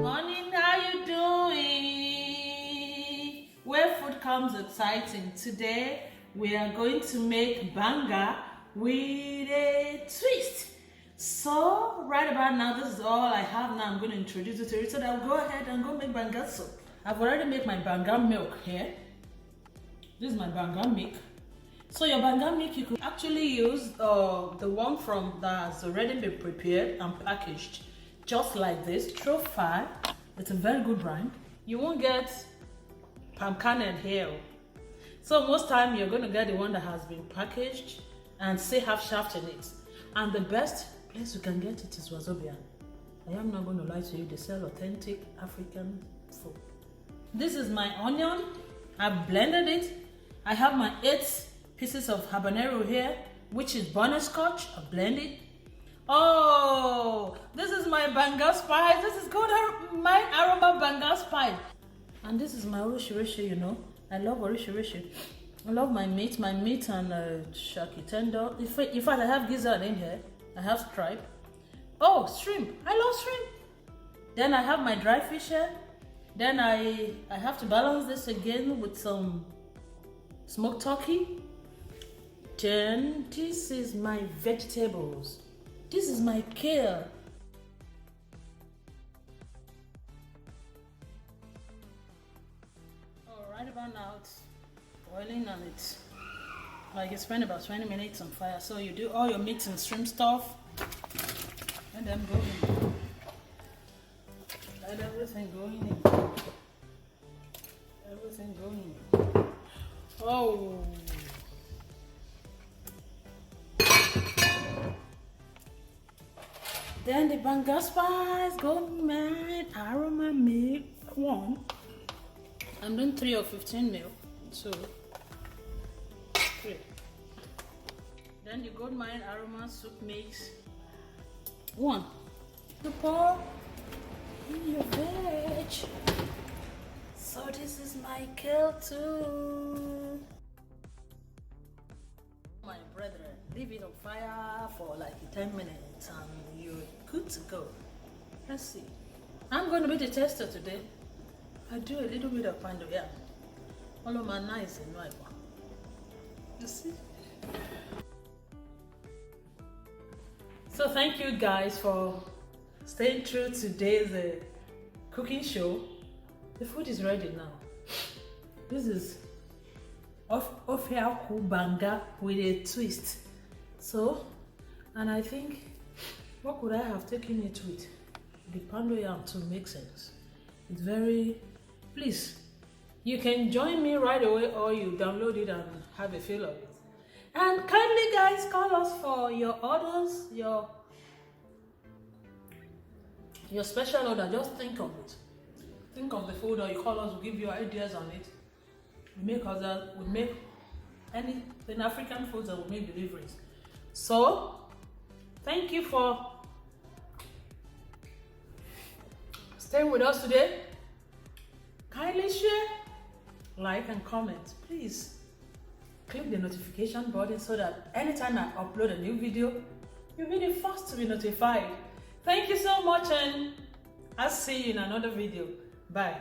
Morning, how you doing? Where food comes exciting. Today we are going to make banga with a twist. So right about now, this is all I have now. I'm going to introduce it to you, so that I'll go ahead and go make banga soup. I've already made my banga milk here. This is my banga milk. So your banga milk, you could actually use the one from that's already been prepared and packaged, just like this. True fire. It's a very good brand. You won't get palm kernel here. So most time you're going to get the one that has been packaged and still have shaft in it. And the best place you can get it is Wazobia. I am not going to lie to you, they sell authentic African food. This is my onion. I've blended it. I have my 8 pieces of habanero here, which is butterscotch. I blend it. Oh, this is my banga spice. This is my aroma banga spice. And this is my orishi, you know. I love orishi. I love my meat and shaki tender. In fact, I have gizzard in here. I have stripe. Oh, shrimp. I love shrimp. Then I have my dry fish here. Then I have to balance this again with some smoked turkey. Then this is my vegetables. This is my kale. Right about now it's boiling and it's like you spend about 20 minutes on fire. So you do all your meat and shrimp stuff and then go in. Let everything go in. Everything go in. Oh. Then the banga spice, Goldmine, Aroma milk, 1. I'm doing 3 of 15 ml, so 3. Then the Goldmine Aroma soup mix, 1. To pour in your veg. So this is my kale too. My brethren, leave it on fire for like 10 minutes and you're good to go. Let's see. I'm going to be the tester today. I do a little bit of pando, yeah. All of my nice and right one. You see? So thank you guys for staying through today's cooking show. The food is ready now. This is banga with a twist. So, and I think, what could I have taken it with? The pando yam to make sense. It's very, please, you can join me right away or you download it and have a feel of it. And kindly guys, call us for your orders, your special order. Just think of it. Think of the food, or you call us, we'll give you ideas on it. We make others, we make anything African foods that will make deliveries. So, thank you for staying with us today. Kindly share, like and comment. Please click the notification button so that anytime I upload a new video, you'll be the first to be notified. Thank you so much and I'll see you in another video. Bye.